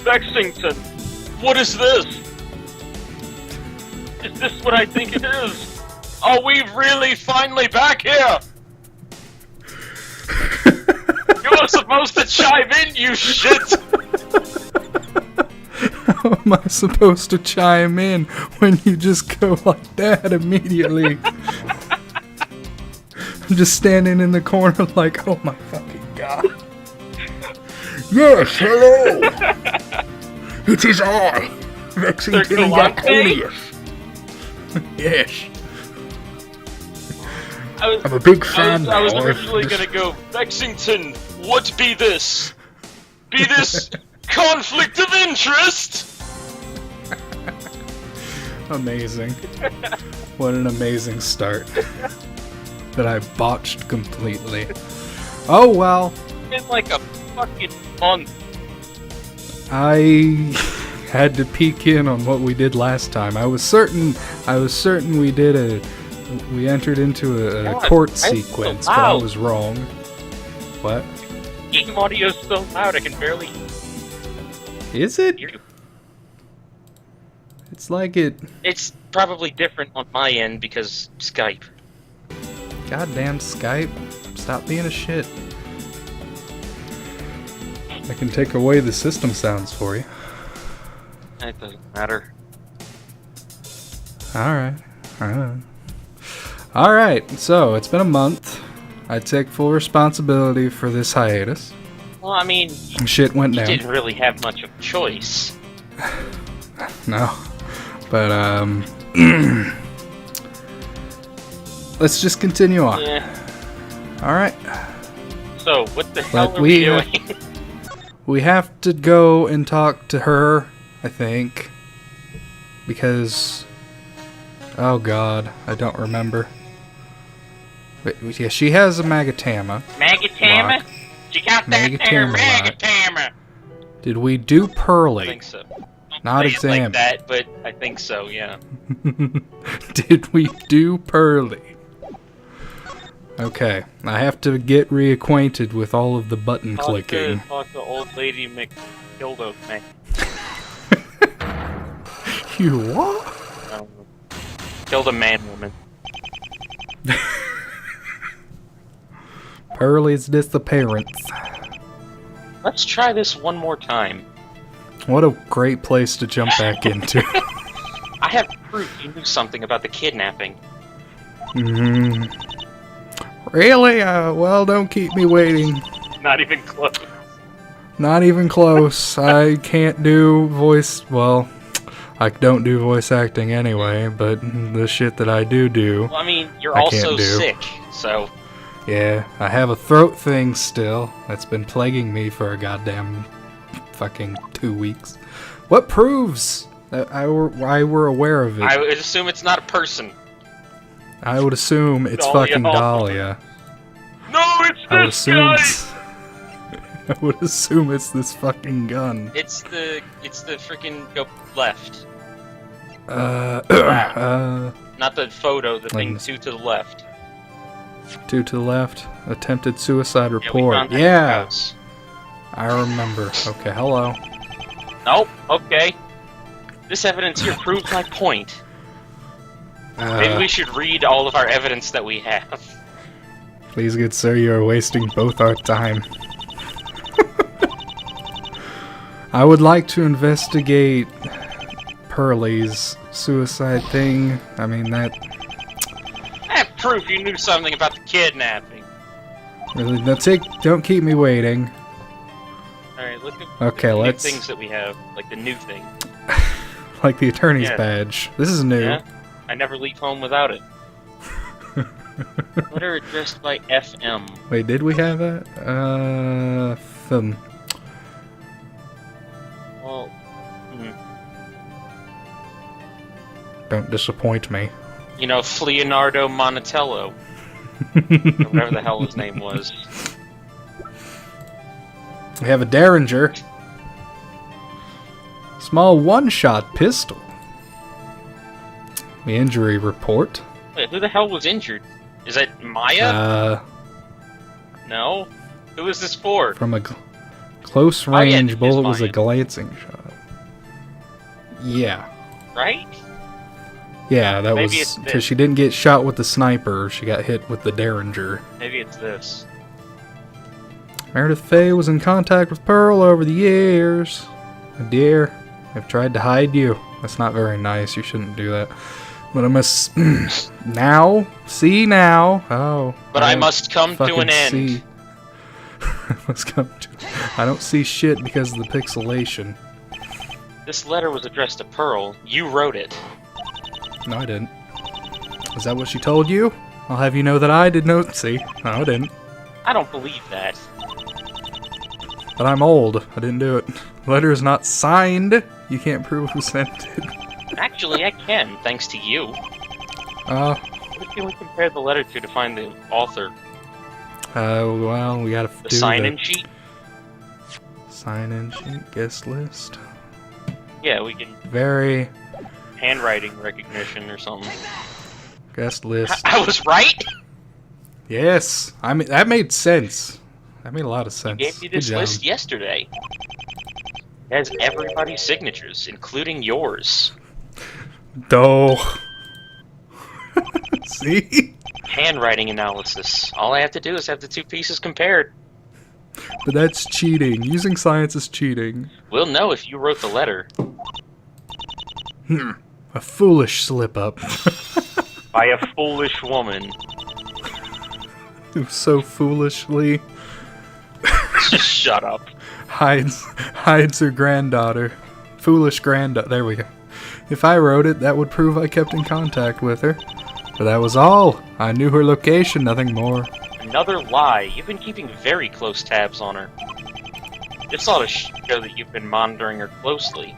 Bexington, what is this? Is this what I think it is? Are we really finally back here? You were supposed to chime in, you shit! How am I supposed to chime in when you just go like that immediately? I'm just standing in the corner like, oh my fucking god. Yes, hello! It is I, Lexington Garconius. Yes. I'm a big fan I was originally gonna go, Lexington, what be this? Be this conflict of interest? Amazing. What an amazing start. That I botched completely. Oh well. It's been like a fucking month. I had to peek in on what we did last time. I was certain we entered into a court sequence, but I was wrong. What? Game audio's so loud I can barely Is it? hear you. It's like it. It's probably different on my end because Skype. Goddamn Skype. Stop being a shit. I can take away the system sounds for you. It doesn't matter. Alright. Alright, so it's been a month. I take full responsibility for this hiatus. Well, I mean, Shit went you down. didn't really have much of a choice. No. But, let's just continue on. Yeah. Alright. So, what the hell But are we doing? We have to go and talk to her, I think. Because... oh god, I don't remember. But, yeah, she has a Magatama. Magatama? Lock. She got that there, Magatama! Did we do I Pearly? think so. Don't Not say it examine. like that, but I think so, yeah. Did we do Pearly? Okay, I have to get reacquainted with all of the button clicking. Talk to old lady McKildo, man. You what? Killed a man-woman. Pearly's disappearance. Let's try this one more time. What a great place to jump back into. I have proof you knew something about the kidnapping. Really? Well, don't keep me waiting. Not even close. Not even close. I can't do voice... well, I don't do voice acting anyway, but the shit that I do... Well, I mean, you're I also can't do. sick, so... Yeah, I have a throat thing still that's been plaguing me for a goddamn fucking 2 weeks. What proves that I were aware of it? I would assume it's not a person. I would assume it's Dahlia fucking Hall. Dahlia. No, it's I would this assume guy! I would assume it's this fucking gun. It's the freaking go left. Not the photo, the thing Like- two to the left. 2 to the left. Attempted suicide Yeah, we report. found that Yeah, house. I remember. Okay, hello. Nope, okay. This evidence here proves my point. Maybe we should read all of our evidence that we have. Please, good sir, you are wasting both our time. I would like to investigate Pearly's suicide thing. I mean, that... I have proof you knew something about the kidnapping. really, don't keep me waiting. Alright, look at Okay, the new let's... things that we have. Like the new thing. like the attorney's Yeah. badge. This is new. Yeah? I never leave home without it. Letter addressed by FM. Wait, did we have that? Well, Don't disappoint me. you know, Leonardo Monatello. Or whatever the hell his name was. We have a Derringer. Small one-shot pistol. The injury report. Wait, who the hell was injured? Is that Maya? No? Who is this for? From a Close My range end is bullet was a mine. glancing shot. Yeah. Right? Yeah, that Maybe it's was this. because she didn't get shot with the sniper. She got hit with the Derringer. Maybe it's this. Meredith Faye was in contact with Pearl over the years. My dear, I've tried to hide you. That's not very nice. You shouldn't do that. But I must... now? See now? Oh. But I must come to fucking an end. see. I must come to... I don't see shit because of the pixelation. This letter was addressed to Pearl. You wrote it. No, I didn't. Is that what she told you? I'll have you know that I did not see. No, I didn't. I don't believe that. But I'm old. I didn't do it. The letter is not signed. You can't prove who sent it. Actually, I can, thanks to you. What What can we compare the letter to find the author? Well, we gotta The do sign-in sheet? Sign-in sheet, guest list. Yeah, we can... Very handwriting recognition or something. guest list. I was right? Yes, I mean that made sense. That made a lot of sense. You gave me Good this job. list yesterday. It has everybody's signatures, including yours. Doh. See? Handwriting analysis. All I have to do is have the two pieces compared. But that's cheating. Using science is cheating. We'll know if you wrote the letter. A foolish slip-up. By a foolish woman. Who so foolishly Just shut up. hides her granddaughter. Foolish granddaughter. There we go. If I wrote it, that would prove I kept in contact with her. But that was all. I knew her location, nothing more. Another lie. You've been keeping very close tabs on her. This ought to show that you've been monitoring her closely.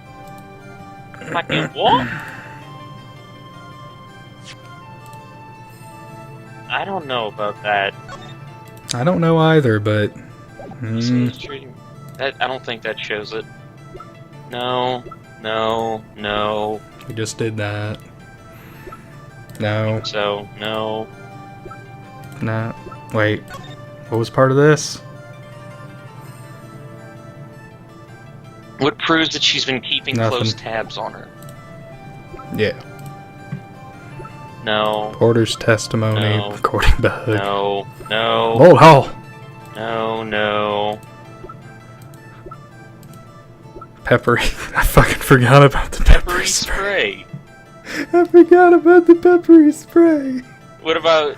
Fucking what? I don't know about that. I don't know either, but... That, I don't think that shows it. No, no, no. We just did that. No. So, no. No. Wait. What was part of this? What proves that she's been keeping Nothing. close tabs on her? Yeah. No. Porter's testimony, No. according to Hood. No. No. Hold hall. No, no. Peppery. I fucking forgot about the peppery Peppery spray. spray. I forgot about the peppery spray. What about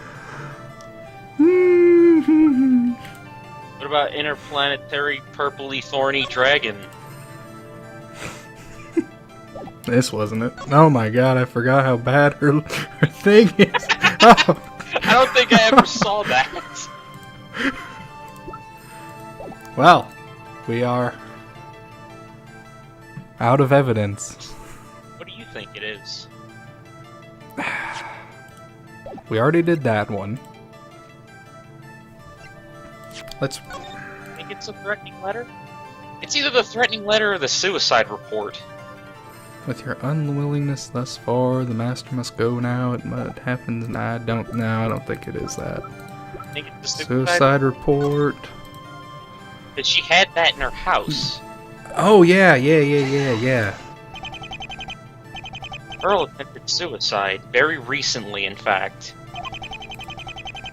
interplanetary purpley thorny dragon? This wasn't it. Oh my god, I forgot how bad her thing is. Oh. I don't think I ever saw that. Well, we are out of evidence. What do you think it is? We already did that one. Let's... Think it's a threatening letter? It's either the threatening letter or the suicide report. With your unwillingness thus far, the master must go now. It might happen. I don't think it is that. I think it's the Suicide report. That she had that in her house. Oh yeah. Earl attempted suicide, very recently in fact.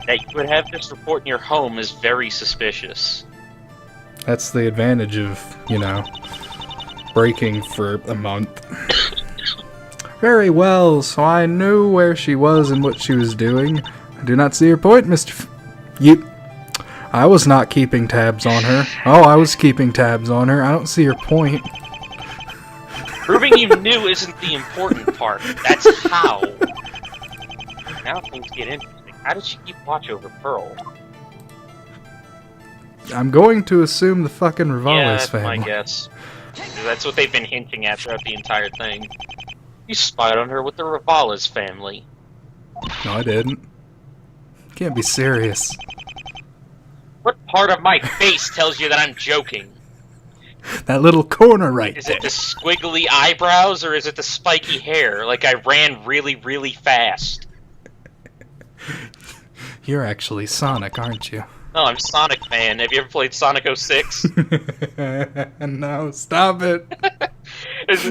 That you would have this report in your home is very suspicious. That's the advantage of, you know, breaking for a month. Very well, so I knew where she was and what she was doing. I do not see your point, Mr. I was not keeping tabs on her. Oh, I was keeping tabs on her. I don't see your point. Proving you knew isn't the important part. That's how. Now things get interesting. How did she keep watch over Pearl? I'm going to assume the fucking Rivales Yeah, that's family. my guess. That's what they've been hinting at throughout the entire thing. You spied on her with the Rivales family. No, I didn't. Can't be serious. What part of my face tells you that I'm joking? That little corner right Is there. it the squiggly eyebrows or is it the spiky hair? Like I ran really, really fast. You're actually Sonic, aren't you? No, I'm Sonic fan. Have you ever played Sonic 06? No, stop it.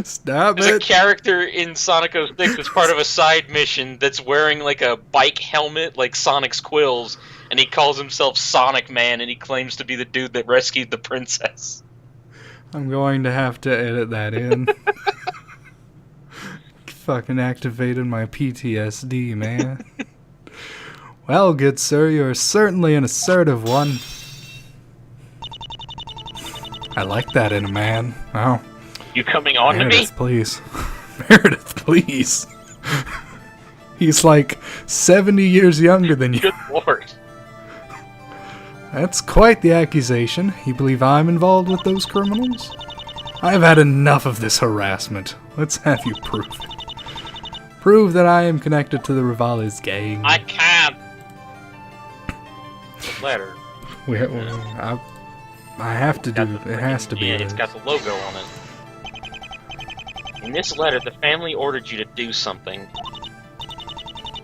Stop There's a it. character in Sonic 06 that's part of a side mission that's wearing like a bike helmet like Sonic's quills, and he calls himself Sonic Man, and he claims to be the dude that rescued the princess. I'm going to have to edit that in. Fucking activated my PTSD, man. Well, good sir, you're certainly an assertive one. I like that in a man. Oh. You coming on to me? Meredith, please. Meredith, please. He's like 70 years younger than you. Good lord. That's quite the accusation. You believe I'm involved with those criminals? I've had enough of this harassment. Let's have you prove it. Prove that I am connected to the Rivales gang. I can't. The letter. I have to do. It has to be. Yeah, it's got the logo on it. In this letter, the family ordered you to do something.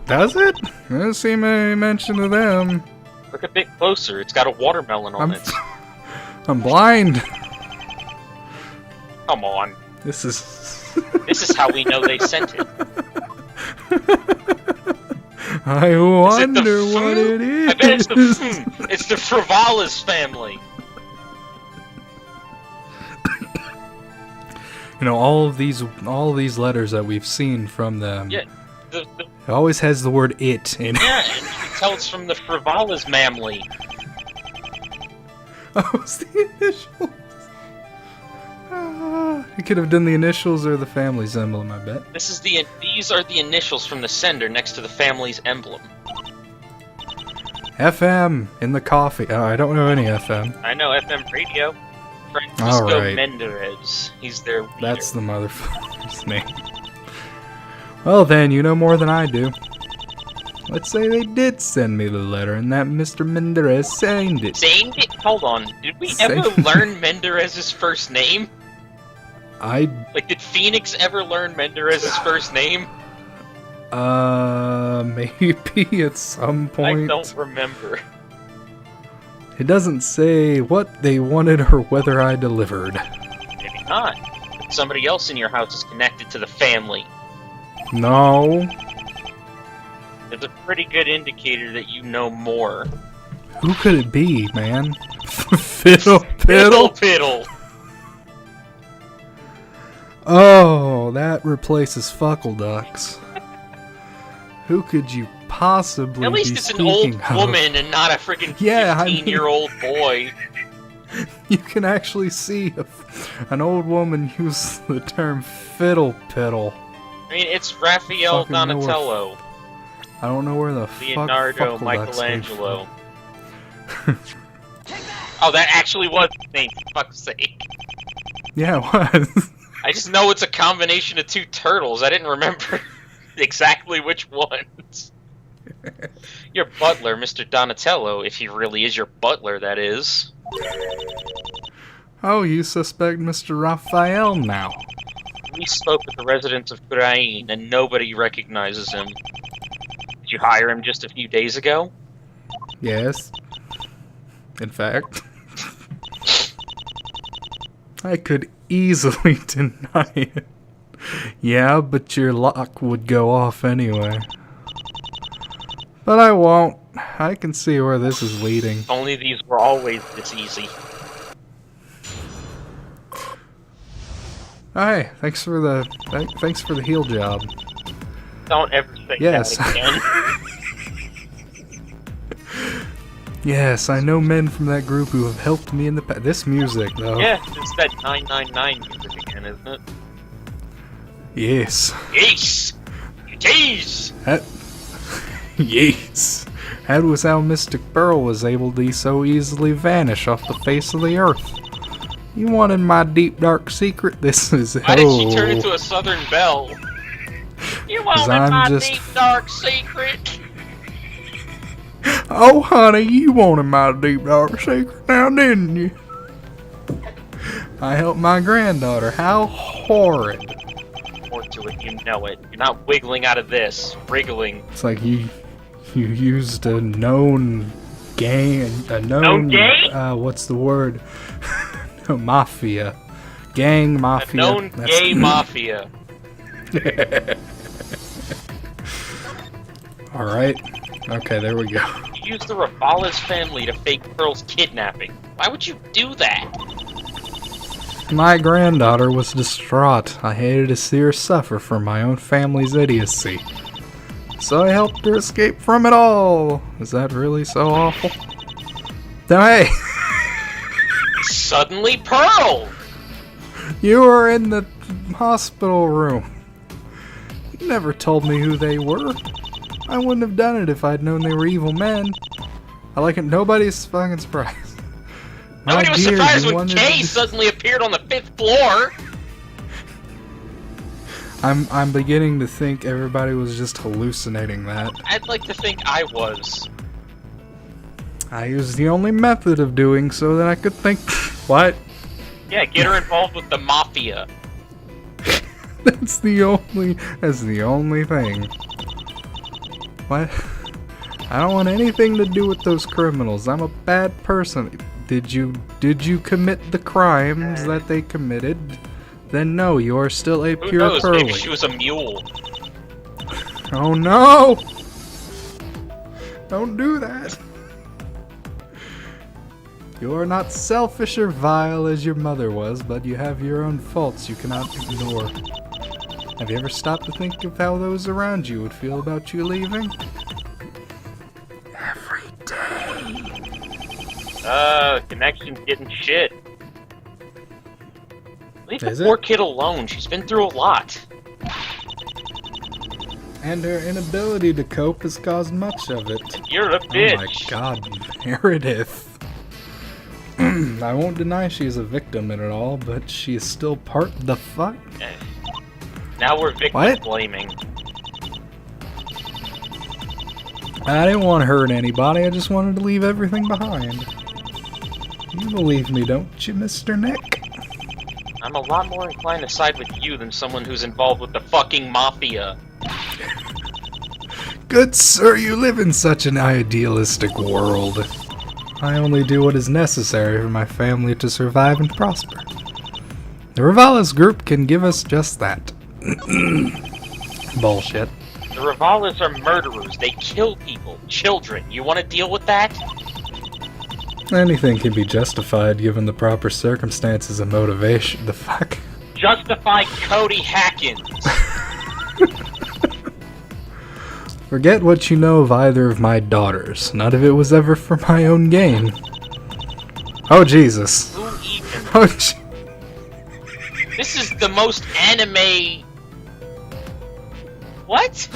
Does it? Doesn't seem any mention of them. Look a bit closer. It's got a watermelon on it. I'm blind. Come on. This is. This is how we know they sent it. I wonder what it is. I bet it's the It's the Frivalis family. You know, all of these letters that we've seen from them. Yeah. It always has the word "it" in it. Yeah, and you can tell it's from the Frivalis family. Oh, it's the initials. You could have done the initials or the family's emblem, I bet. These are the initials from the sender next to the family's emblem. FM in the coffee. Oh, I don't know any FM. I know FM radio. Francisco Alright. Mendez. He's their leader. That's the motherfucker's name. Well then, you know more than I do. Let's say they did send me the letter and that Mr. Mendez signed it. Signed it? Hold on. Did we ever learn Mendez's first name? Did Phoenix ever learn Mendez's first name? Maybe at some point. I don't remember. It doesn't say what they wanted or whether I delivered. Maybe not. But somebody else in your house is connected to the family. No. It's a pretty good indicator that you know more. Who could it be, man? Fiddle Fiddle Piddle! Oh, that replaces Fuckle Ducks. Who could you possibly At least be it's an old of? woman and not a freaking 15-year-old boy. You can actually see an old woman use the term fiddle piddle. I mean, it's Raphael Donatello. I don't know where the Leonardo fuck Fuckle Ducks came Michelangelo. Oh, that actually was his name, for fuck's sake. Yeah, it was. I just know it's a combination of two turtles. I didn't remember exactly which ones. Your butler, Mr. Donatello, if he really is your butler, that is. Oh, you suspect Mr. Raphael now. We spoke with the residents of Grain, and nobody recognizes him. Did you hire him just a few days ago? Yes. In fact. I could easily deny it. Yeah, but your lock would go off anyway. But I won't. I can see where this is leading. If only these were always this easy. Hey, thanks for the heal job. Don't ever say Yes. that again. Yes, I know men from that group who have helped me in the past. This music, though. Yeah, it's that 999 music again, isn't it? Yes. Yes! Jeez! Yes. That was how Mystic Pearl was able to so easily vanish off the face of the earth. You wanted my deep dark secret? This is Why did she turn into a Southern Belle? You wanted my deep dark secret? Oh, honey, you wanted my deep dark secret now, didn't you? I helped my granddaughter. How horrid. More to it, you know it. You're not wiggling out of this. Wriggling. It's like you used a known a known gay? What's the word? No, mafia. Gang mafia. A known gay mafia. Alright. Okay, there we go. You used the Rivales family to fake Pearl's kidnapping. Why would you do that? My granddaughter was distraught. I hated to see her suffer from my own family's idiocy. So I helped her escape from it all. Is that really so awful? Hey! Suddenly Pearl! You were in the hospital room. You never told me who they were. I wouldn't have done it if I'd known they were evil men. I like it. Nobody's fucking surprised. Nobody was surprised when Kay suddenly appeared on the 5th floor. I'm beginning to think everybody was just hallucinating that. I'd like to think I was. I used the only method of doing so that I could think. What? Yeah, get her involved with the mafia. That's the only thing. What? I don't want anything to do with those criminals. I'm a bad person. Did you commit the crimes that they committed? Then no, you are still a Who pure knows? Pearly. Maybe she was a mule. Oh no! Don't do that. You are not selfish or vile as your mother was, but you have your own faults you cannot ignore. Have you ever stopped to think of how those around you would feel about you leaving? Every day. Connection's getting shit. Leave Is the it? poor kid alone. She's been through a lot. And her inability to cope has caused much of it. You're a bitch. Oh my god, Meredith. I won't deny she's a victim in it all, but she is still part the fuck? Now we're victim What? blaming. I didn't want to hurt anybody, I just wanted to leave everything behind. You believe me, don't you, Mr. Nick? I'm a lot more inclined to side with you than someone who's involved with the fucking mafia. Good sir, you live in such an idealistic world. I only do what is necessary for my family to survive and prosper. The Rivales group can give us just that. Bullshit. The Rivales are murderers. They kill people, children. You want to deal with that? Anything can be justified given the proper circumstances and motivation. The fuck? Justify Cody Hackins. Forget what you know of either of my daughters. None of it was ever for my own gain. Oh, Jesus. Who even? Oh, This is the most anime... What?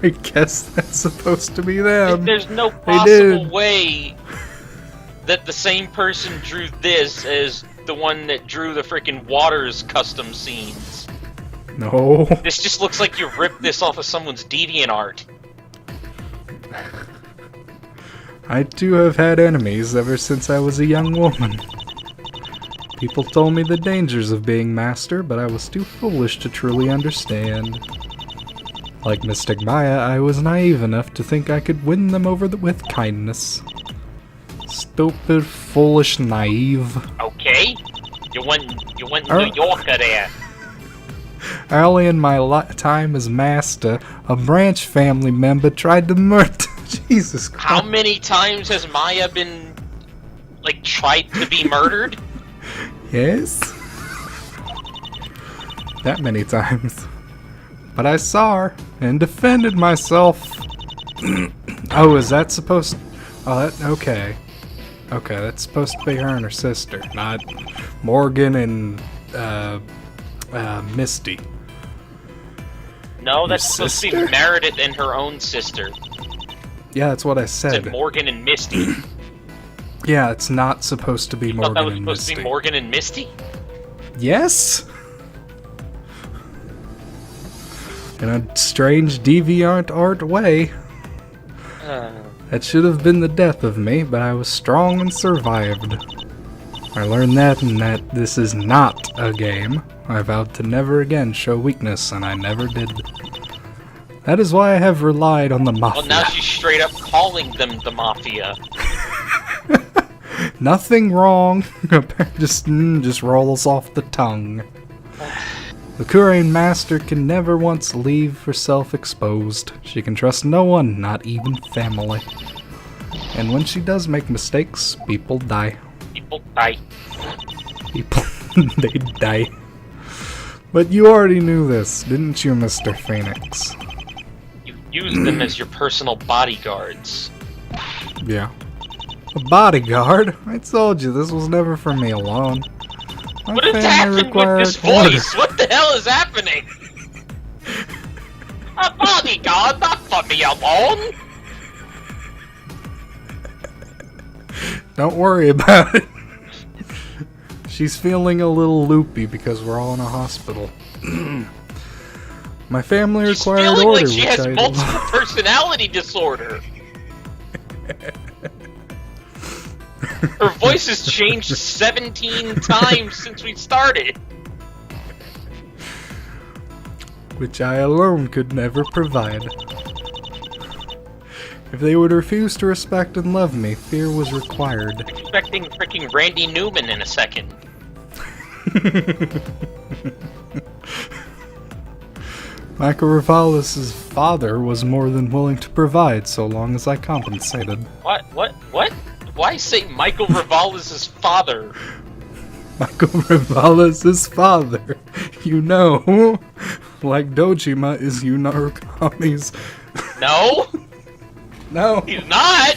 I guess that's supposed to be them. There's no They possible did. way that the same person drew this as the one that drew the frickin' Waters custom scenes. No. This just looks like you ripped this off of someone's DeviantArt. I too have had enemies ever since I was a young woman. People told me the dangers of being master, but I was too foolish to truly understand. Like Mystic Maya, I was naive enough to think I could win them over with kindness. Stupid, foolish, naive. Okay? You went New Yorker there. Early in my time as master, a branch family member tried to murder... Jesus Christ. How many times has Maya been, like, tried to be murdered? Yes? That many times. But I saw her and defended myself. Oh, is that supposed... Oh, that... Okay. Okay, that's supposed to be her and her sister, not Morgan and, Misty. No, that's Your supposed to sister? be Meredith and her own sister. Yeah, that's what I It said said. Morgan and Misty. Yeah, it's not supposed to be I thought that was Morgan and supposed to Misty. be Morgan and Misty? Yes? In a strange deviant art way. That should have been the death of me, but I was strong and survived. I learned that and that this is not a game. I vowed to never again show weakness, and I never did. That is why I have relied on the Mafia. Well, now she's straight up calling them the Mafia. Nothing wrong. just rolls off the tongue. The Kurain Master can never once leave herself exposed. She can trust no one, not even family. And when she does make mistakes, people die. People die. People, they die. But you already knew this, didn't you, Mr. Phoenix? You use them as your personal bodyguards. Yeah. A bodyguard? I told you, this was never for me alone. My What has family happened with this required voice? What the hell is happening? A bodyguard, not for me alone! Don't worry about it. She's feeling a little loopy because we're all in a hospital. My family She's required feeling order, like she has which I multiple personality disorder. Her voice has changed 17 times since we started. which I alone could never provide. If they would refuse to respect and love me, fear was required. Expecting freaking Randy Newman in a second. Michael Rivales' father was more than willing to provide so long as I compensated. What? Why say Michael Rivales' father? Michael Rivales' father, you know, like Dojima is Yunarukami's. No? No. He's not!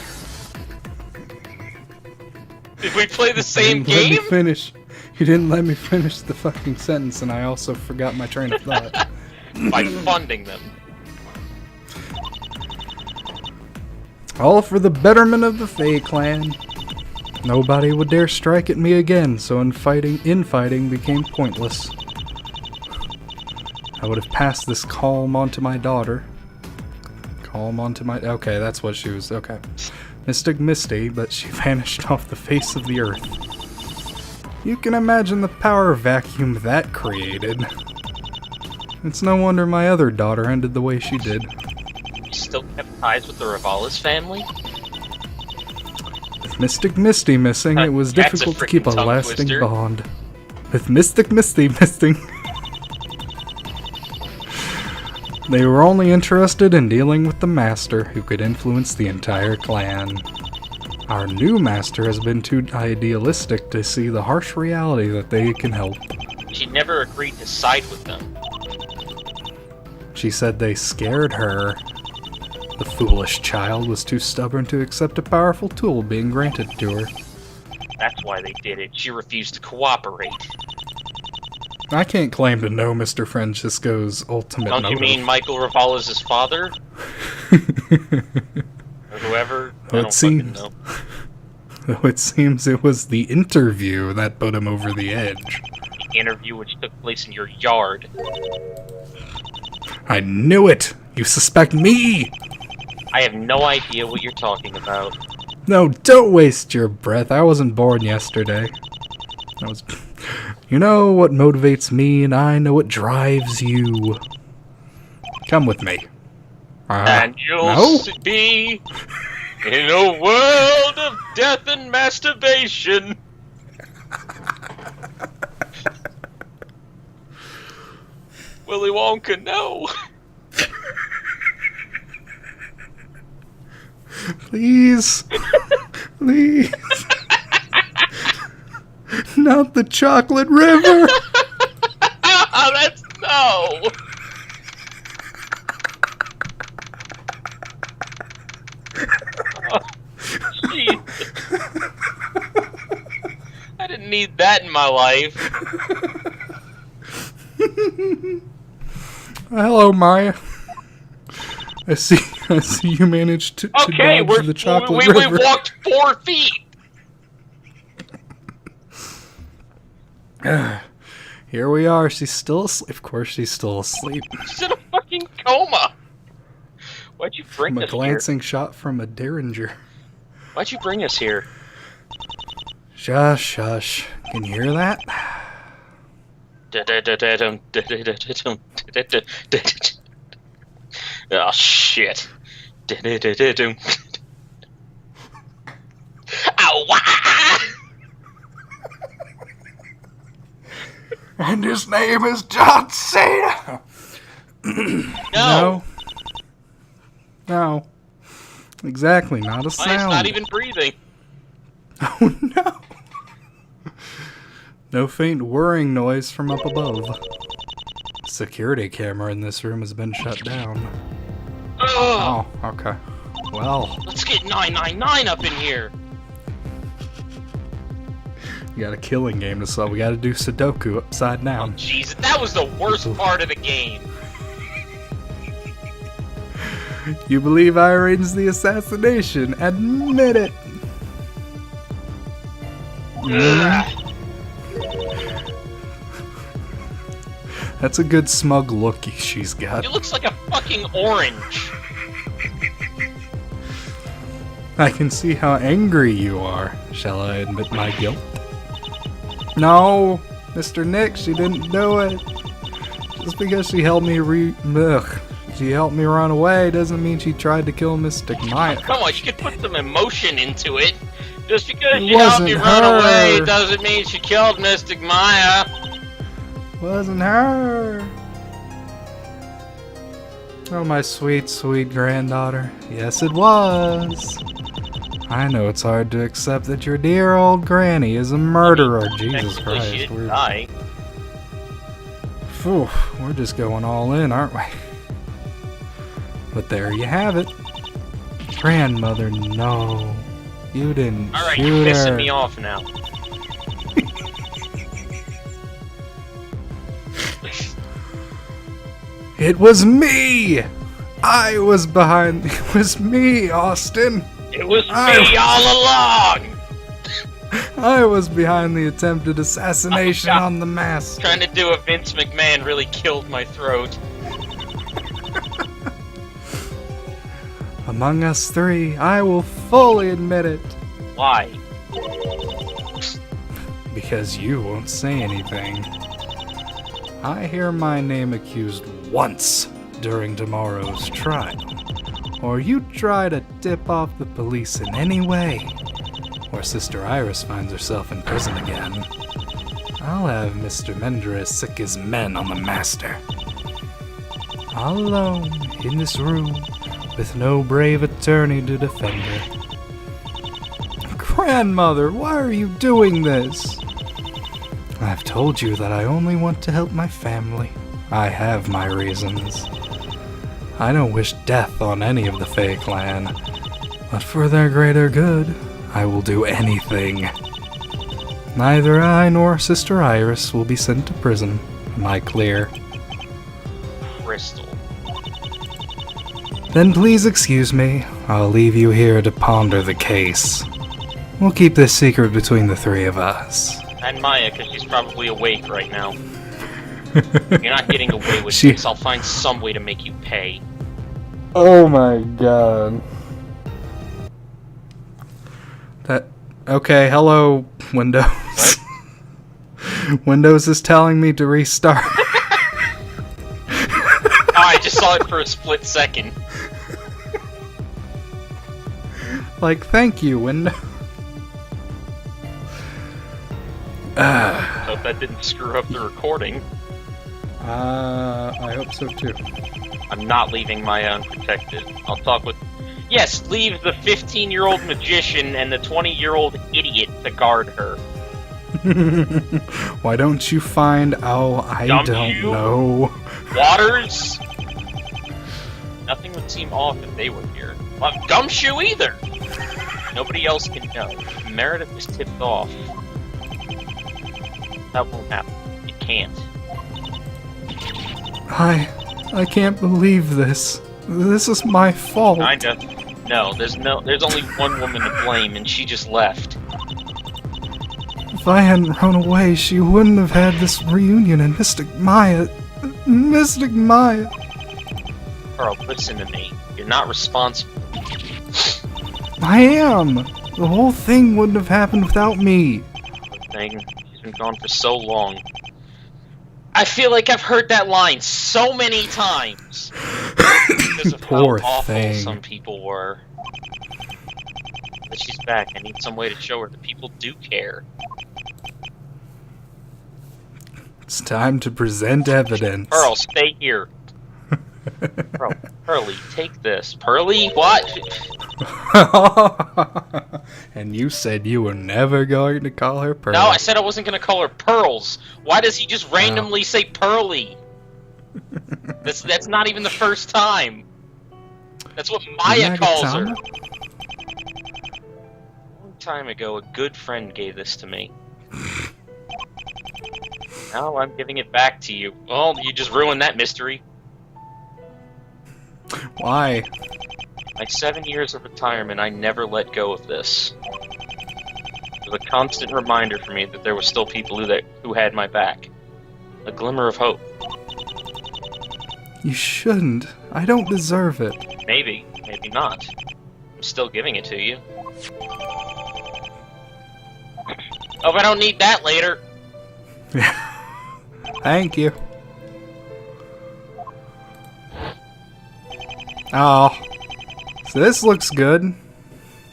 Did we play the same Let me game? finish. You didn't let me finish the fucking sentence, and I also forgot my train of thought. By funding them. All for the betterment of the Fae clan. Nobody would dare strike at me again, so infighting became pointless. I would have passed this calm on to my daughter. Okay, that's what she was. Okay. Mystic Misty, but she vanished off the face of the earth. You can imagine the power vacuum that created. It's no wonder my other daughter ended the way she did. You still kept ties with the Rivales family? With Mystic Misty missing, it was That's a difficult to keep a freaking tongue lasting twister. bond. With Mystic Misty missing, they were only interested in dealing with the Master, who could influence the entire clan. Our new Master has been too idealistic to see the harsh reality that they can help. She never agreed to side with them. She said they scared her. The foolish child was too stubborn to accept a powerful tool being granted to her. That's why they did it. She refused to cooperate. I can't claim to know Mr. Francisco's ultimate Don't motive. you mean Michael Rivales' father? Or whoever? I don't fucking know. Though it seems it was the interview that put him over the edge. The interview which took place in your yard. I knew it! You suspect me! I have no idea what you're talking about. No, don't waste your breath. I wasn't born yesterday. You know what motivates me, and I know what drives you. Come with me. And you'll no? be in a world of death and masturbation. Willy Wonka, no. Please. Please. Not the chocolate river. That's no. Oh, Jesus. I didn't need that in my life. Hello, Maya. I see you managed to Okay, dodge the chocolate we river. walked 4 feet. Here we are. She's still asleep. Of course, she's still asleep. She's in a fucking coma. Why'd you bring From a us glancing shot from a derringer. here? Why'd you bring us here? Shush, shush. Can you hear that? Oh shit. Ow! Wah! And his name is John Cena. No. No. Exactly, not a sound. It's not even breathing. Oh no. No faint whirring noise from up above. Security camera in this room has been shut down. Ugh. Oh, okay. Well, Let's get 999 up in here. we got a killing game to solve. We gotta do Sudoku upside down. Jesus, that was the worst part of the game. You believe I arranged the assassination? Admit it! Ugh. That's a good smug look she's got. It looks like a fucking orange. I can see how angry you are. Shall I admit my guilt? No, Mr. Nick, she didn't do it. Just because she helped me she helped me run away doesn't mean she tried to kill Mystic Maya. Come on, you could put some emotion into it. Just because It she helped wasn't you run away her. doesn't mean she killed Mystic Maya. Wasn't her. Oh, my sweet, sweet granddaughter. Yes, it was. I know it's hard to accept that your dear old granny is a murderer. Jesus Technically, she Christ. didn't die. Phew, we're just going all in, aren't we? But there you have it. Grandmother, no. You didn't Alright, shoot you're pissing her. me off now. It was me! I was behind. It was me, Austin! It was me all along! I was behind the attempted assassination Oh, God. on the mask. Trying to do a Vince McMahon really killed my throat. Among us three, I will fully admit it. Why? Because you won't say anything. I hear my name accused once during tomorrow's trial. Or you try to tip off the police in any way, or Sister Iris finds herself in prison again, I'll have Mr. Mender as sick as men on the master. All alone, in this room, with no brave attorney to defend her. Grandmother, why are you doing this? I've told you that I only want to help my family. I have my reasons. I don't wish death on any of the Fae clan, but for their greater good, I will do anything. Neither I nor Sister Iris will be sent to prison. Am I clear? Crystal. Then please excuse me. I'll leave you here to ponder the case. We'll keep this secret between the three of us. And Maya, because she's probably awake right now. You're not getting away with She- this. I'll find some way to make you pay. Oh my god. Okay, hello, Windows. Windows is telling me to restart. Oh, I just saw it for a split second. Like, thank you, Windows. Hope that didn't screw up the recording. I hope so too. I'm not leaving Maya unprotected. I'll talk with... Yes, leave the 15-year-old magician and the 20-year-old idiot to guard her. Why don't you find... Oh, I don't Gumshoe? know. Waters? Nothing would seem off if they were here. Well, Gumshoe either! Nobody else can know. Meredith is tipped off. That won't happen. It can't. I can't believe this. This is my fault. Kinda. No, there's only one woman to blame, and she just left. If I hadn't run away, she wouldn't have had this reunion and Mystic Maya. Mystic Maya. Carl, listen to me. You're not responsible. I am. The whole thing wouldn't have happened without me. Thing. She's been gone for so long. I feel like I've heard that line so many times. Because of Poor how awful thing. some people were. But she's back. I need some way to show her that people do care. It's time to present evidence. Pearl, stay here. Pearl, Pearly, take this. Pearly, what? And you said you were never going to call her Pearl. No, I said I wasn't going to call her Pearls. Why does he just randomly say Pearly? That's not even the first time. That's what Maya calls her. Nagatama? A long time ago, a good friend gave this to me. Now I'm giving it back to you. Well, you just ruined that mystery. Why? My 7 years of retirement, I never let go of this. It was a constant reminder for me that there were still people who had my back. A glimmer of hope. You shouldn't. I don't deserve it. Maybe, maybe not. I'm still giving it to you. Oh, I don't need that later. Thank you. Oh. So this looks good.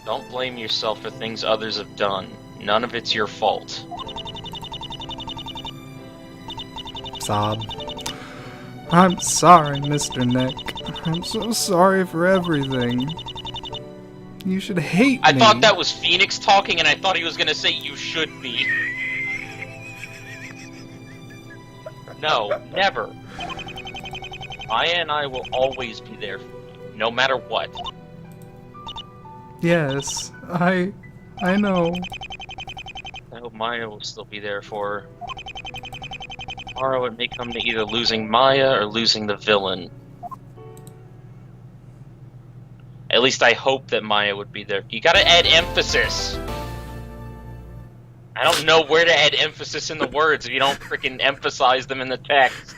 Don't blame yourself for things others have done. None of it's your fault. Sob. I'm sorry, Mr. Nick. I'm so sorry for everything. You should hate I me. thought that was Phoenix talking, and I thought he was gonna say you should be. No, never. Maya and I will always be there for you, no matter what. Yes, I know. I hope Maya will still be there for her. Tomorrow it may come to either losing Maya or losing the villain. At least I hope that Maya would be there. You gotta add emphasis! I don't know where to add emphasis in the words if you don't freaking emphasize them in the text.